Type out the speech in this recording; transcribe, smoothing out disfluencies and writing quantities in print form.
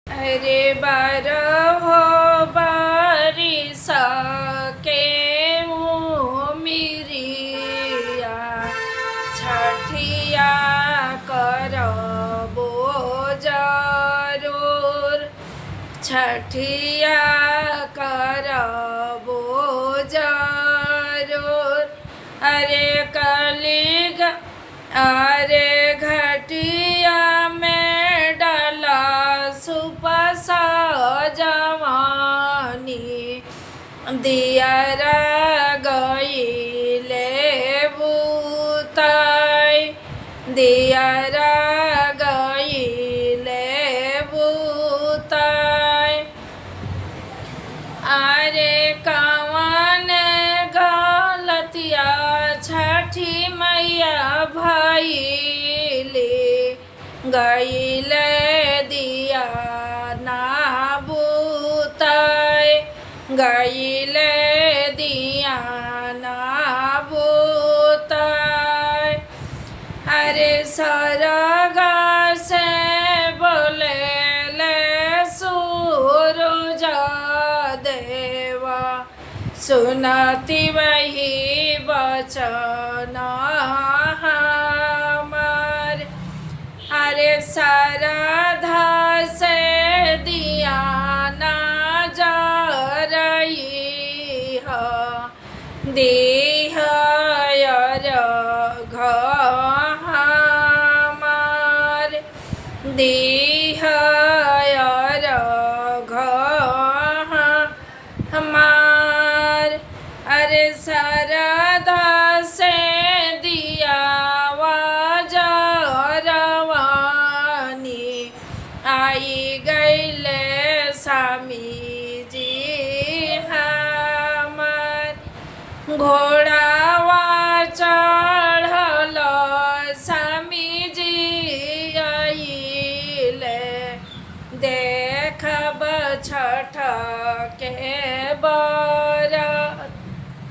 अरे बारहो बारिश के मिरिया छठिया करबो जरूर, छठिया करबो जरूर। अरे कलिग अरे घटिया में डाला सुपसा जवानी, दियरा गईले बुताई, दियरा गईले बुताई। अरे कवन गलतिया छठी मैया भइले, गईले दिया ना बुताई, गईले दिया ना बुताई। अरे सरगा से बोले ले सूरज देवा, सुनती वही बचन हमार। अरे श्रद्धा से दिया ना जरई हो, देह अर्घ हमार, देह अर्घ हमार। अरे श्रद्धा से दिया जरवानी, आई गईले स्वामी जी हमार। घोड़ावा चढ़ल स्वामी जी आइले, देखब छठ के